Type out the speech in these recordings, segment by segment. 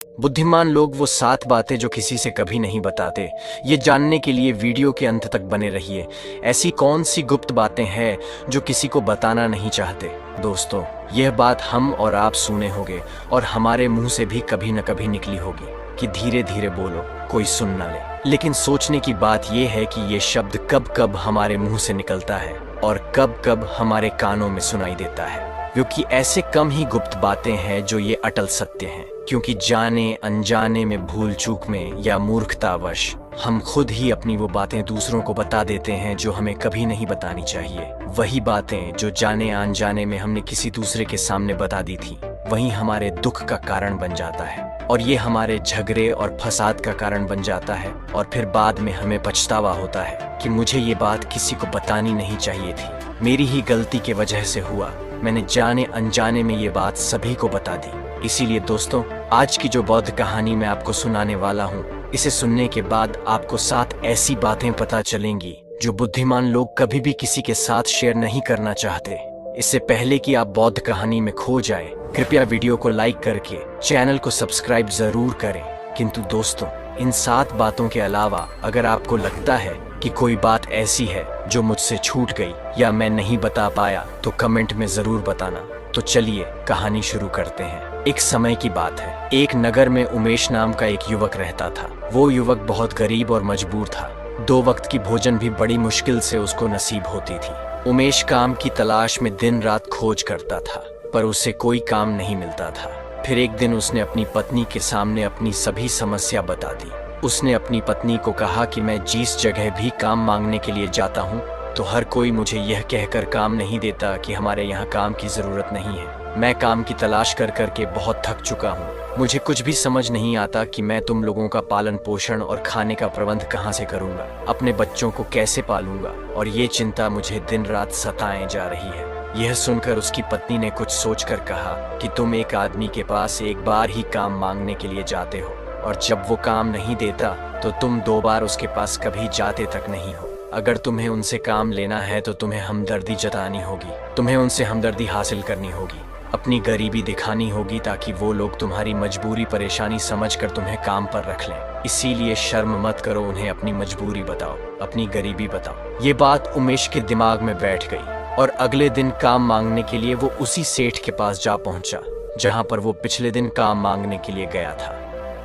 बुद्धिमान लोग वो 7 बातें जो किसी से कभी नहीं बताते। ये जानने के लिए वीडियो के अंत तक बने रहिए। ऐसी कौन सी गुप्त बातें हैं जो किसी को बताना नहीं चाहते? दोस्तों, यह बात हम और आप सुने होंगे और हमारे मुंह से भी कभी न कभी निकली होगी कि धीरे धीरे बोलो, कोई सुन ना ले। लेकिन सोचने की बात यह है कि ये शब्द कब कब हमारे मुंह से निकलता है और कब कब हमारे कानों में सुनाई देता है। क्योंकि ऐसे कम ही गुप्त बातें हैं जो ये अटल सत्य हैं। क्योंकि जाने अनजाने में, भूल चूक में या मूर्खतावश हम खुद ही अपनी वो बातें दूसरों को बता देते हैं जो हमें कभी नहीं बतानी चाहिए। वही बातें जो जाने अनजाने में हमने किसी दूसरे के सामने बता दी थी, वही हमारे दुख का कारण बन जाता है और ये हमारे झगड़े और फसाद का कारण बन जाता है। और फिर बाद में हमें पछतावा होता है कि मुझे ये बात किसी को बतानी नहीं चाहिए थी, मेरी ही गलती के वजह से हुआ, मैंने जाने अनजाने में ये बात सभी को बता दी। इसीलिए दोस्तों, आज की जो बौद्ध कहानी मैं आपको सुनाने वाला हूँ, इसे सुनने के बाद आपको 7 ऐसी बातें पता चलेंगी जो बुद्धिमान लोग कभी भी किसी के साथ शेयर नहीं करना चाहते। इससे पहले कि आप बौद्ध कहानी में खो जाए, कृपया वीडियो को लाइक करके चैनल को सब्सक्राइब जरूर करें। किंतु दोस्तों, इन 7 बातों के अलावा अगर आपको लगता है कि कोई बात ऐसी है जो मुझसे छूट गई या मैं नहीं बता पाया, तो कमेंट में जरूर बताना। तो चलिए कहानी शुरू करते हैं। एक समय की बात है। एक नगर में उमेश नाम का एक युवक रहता था। वो युवक बहुत गरीब और मजबूर था। 2 वक्त की भोजन भी बड़ी मुश्किल से उसको नसीब होती थी। उमेश काम की तलाश में दिन रात खोज करता था, पर उसे कोई काम नहीं मिलता था। फिर एक दिन उसने अपनी पत्नी के सामने अपनी सभी समस्या बता दी। उसने अपनी पत्नी को कहा कि मैं जिस जगह भी काम मांगने के लिए जाता हूँ, तो हर कोई मुझे यह कहकर काम नहीं देता कि हमारे यहाँ काम की जरूरत नहीं है। मैं काम की तलाश कर करके बहुत थक चुका हूँ। मुझे कुछ भी समझ नहीं आता कि मैं तुम लोगों का पालन पोषण और खाने का प्रबंध कहाँ से करूँगा, अपने बच्चों को कैसे पालूंगा, और ये चिंता मुझे दिन रात सताए जा रही है। यह सुनकर उसकी पत्नी ने कुछ सोचकर कहा कि तुम एक आदमी के पास एक बार ही काम मांगने के लिए जाते हो, और जब वो काम नहीं देता तो तुम 2 बार उसके पास कभी जाते तक नहीं हो। अगर तुम्हें उनसे काम लेना है तो तुम्हें हमदर्दी जतानी होगी, तुम्हें उनसे हमदर्दी हासिल करनी होगी, अपनी गरीबी दिखानी होगी, ताकि वो लोग तुम्हारी मजबूरी परेशानी समझकर तुम्हें काम पर रख लें। इसीलिए शर्म मत करो, उन्हें अपनी मजबूरी बताओ, अपनी गरीबी बताओ। ये बात उमेश के दिमाग में बैठ गई और अगले दिन काम मांगने के लिए वो उसी सेठ के पास जा पहुंचा जहां पर वो पिछले दिन काम मांगने के लिए गया था।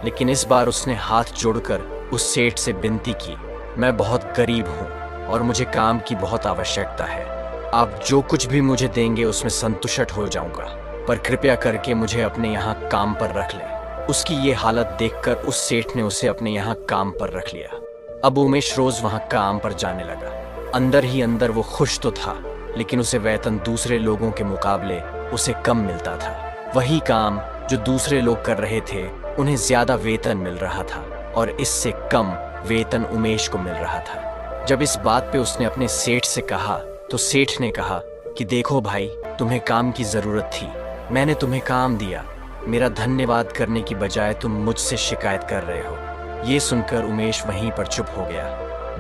लेकिन इस बार उसने हाथ जोड़कर उस सेठ से विनती की, मैं बहुत गरीब हूँ और मुझे काम की बहुत आवश्यकता है। आप जो कुछ भी मुझे देंगे उसमें संतुष्ट हो जाऊंगा, पर कृपया करके मुझे अपने यहाँ काम पर रख लें। उसकी ये हालत देखकर उस सेठ ने उसे अपने यहाँ काम पर रख लिया। अब उमेश रोज वहाँ काम पर जाने लगा। अंदर ही अंदर वो खुश तो था, लेकिन उसे वेतन दूसरे लोगों के मुकाबले उसे कम मिलता था। वही काम जो दूसरे लोग कर रहे थे, उन्हें ज्यादा वेतन मिल रहा था और इससे कम वेतन उमेश को मिल रहा था। जब इस बात पे उसने अपने सेठ से कहा, तो सेठ ने कहा कि देखो भाई, तुम्हें काम की जरूरत थी, मैंने तुम्हें काम दिया, मेरा धन्यवाद करने की बजाय तुम मुझसे शिकायत कर रहे हो। ये सुनकर उमेश वहीं पर चुप हो गया।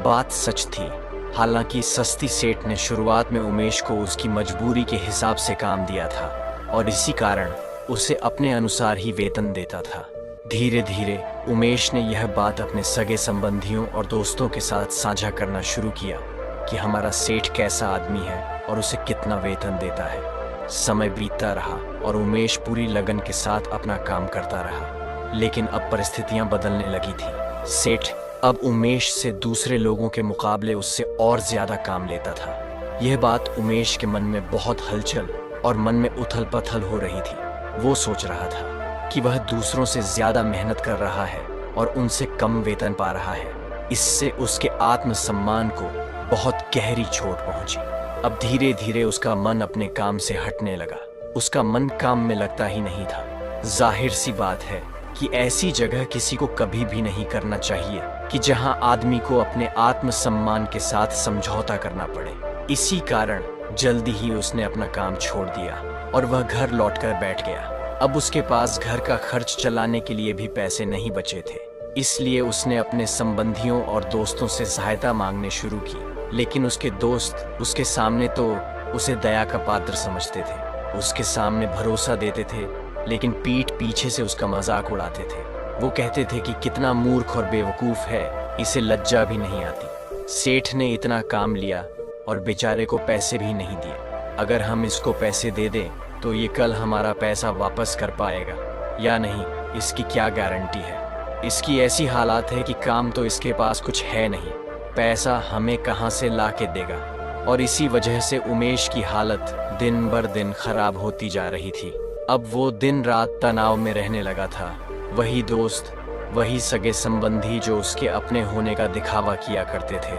बात सच थी। हालांकि सस्ती सेठ ने शुरुआत में उमेश को उसकी मजबूरी के हिसाब से काम दिया था और इसी कारण उसे अपने अनुसार ही वेतन देता था। धीरे धीरे उमेश ने यह बात अपने सगे संबंधियों और दोस्तों के साथ साझा करना शुरू किया कि हमारा सेठ कैसा आदमी है और उसे कितना वेतन देता है। समय बीतता रहा और उमेश पूरी लगन के साथ अपना काम करता रहा, लेकिन अब परिस्थितियां बदलने लगी थी। सेठ अब उमेश से दूसरे लोगों के मुकाबले उससे और ज्यादा काम लेता था। यह बात उमेश के मन में बहुत हलचल और मन में उथल पुथल हो रही थी। वो सोच रहा था कि वह दूसरों से ज्यादा मेहनत कर रहा है और उनसे कम वेतन पा रहा है। इससे उसके आत्मसम्मान को बहुत गहरी चोट पहुंची। अब धीरे धीरे उसका मन अपने काम से हटने लगा। उसका मन काम में लगता ही नहीं था। जाहिर सी बात है कि ऐसी जगह किसी को कभी भी नहीं करना चाहिए कि जहां आदमी को अपने आत्मसम्मान के साथ समझौता करना पड़े। इसी कारण जल्दी ही उसने अपना काम छोड़ दिया और वह घर लौटकर बैठ गया। अब उसके पास घर का खर्च चलाने के लिए भी पैसे नहीं बचे थे। इसलिए उसने अपने संबंधियों और दोस्तों से सहायता मांगने शुरू की। लेकिन उसके दोस्त उसके सामने तो उसे दया का पात्र समझते थे, उसके सामने भरोसा देते थे लेकिन पीठ पीछे से उसका मजाक उड़ाते थे। वो कहते थे कि कितना मूर्ख और बेवकूफ़ है, इसे लज्जा भी नहीं आती। सेठ ने इतना काम लिया और बेचारे को पैसे भी नहीं दिए। अगर हम इसको पैसे दे दें तो ये कल हमारा पैसा वापस कर पाएगा या नहीं, इसकी क्या गारंटी है। इसकी ऐसी हालात है कि काम तो इसके पास कुछ है नहीं, पैसा हमें कहाँ से ला के देगा। और इसी वजह से उमेश की हालत दिन बर दिन खराब होती जा रही थी। अब वो दिन रात तनाव में रहने लगा था। वही दोस्त, वही सगे संबंधी जो उसके अपने होने का दिखावा किया करते थे,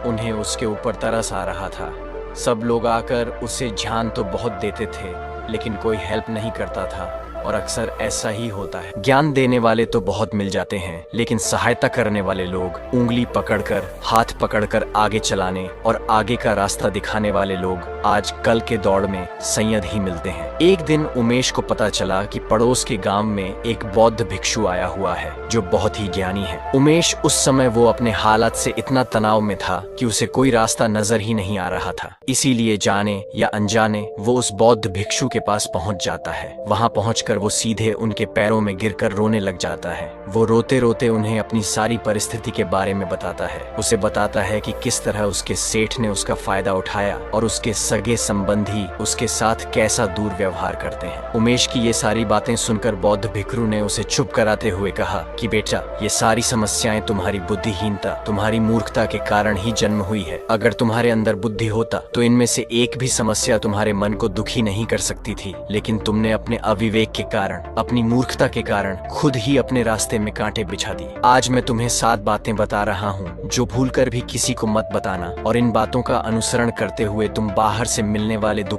उन्हें उसके ऊपर तरस आ रहा था। सब लोग आकर उसे ध्यान तो बहुत देते थे, लेकिन कोई हेल्प नहीं करता था। और अक्सर ऐसा ही होता है, ज्ञान देने वाले तो बहुत मिल जाते हैं, लेकिन सहायता करने वाले लोग, उंगली पकड़कर, हाथ पकड़कर आगे चलाने और आगे का रास्ता दिखाने वाले लोग आज कल के दौड़ में संयद ही मिलते हैं। एक दिन उमेश को पता चला कि पड़ोस के गांव में एक बौद्ध भिक्षु आया हुआ है जो बहुत ही ज्ञानी है। उमेश उस समय वो अपने हालात से इतना तनाव में था कि उसे कोई रास्ता नजर ही नहीं आ रहा था। इसीलिए जाने या अनजाने वो उस बौद्ध भिक्षु के पास पहुंच जाता है। वहां पहुंचकर वो सीधे उनके पैरों में गिरकर रोने लग जाता है। वो रोते रोते उन्हें अपनी सारी परिस्थिति के बारे में बताता है। उसे बताता है कि किस तरह उसके सेठ ने उसका फायदा उठाया और उसके सगे संबंधी उसके साथ कैसा दुर्व्यवहार करते हैं। उमेश की ये सारी बातें सुनकर बौद्ध भिक्षु ने उसे चुप कराते हुए कहा कि बेटा, ये सारी समस्याएं तुम्हारी बुद्धिहीनता, तुम्हारी मूर्खता के कारण ही जन्म हुई है। अगर तुम्हारे अंदर बुद्धि होता तो इनमें से एक भी समस्या तुम्हारे मन को दुखी नहीं कर सकती थी, लेकिन तुमने अपने अविवेक के कारण, अपनी मूर्खता के कारण खुद ही अपने रास्ते में कांटे बिछा दिए। आज मैं तुम्हें 7 बातें बता रहा हूँ जो भूलकर भी किसी को मत बताना, और इन बातों का अनुसरण करते हुए तुम बाहर से मिलने वाले दुख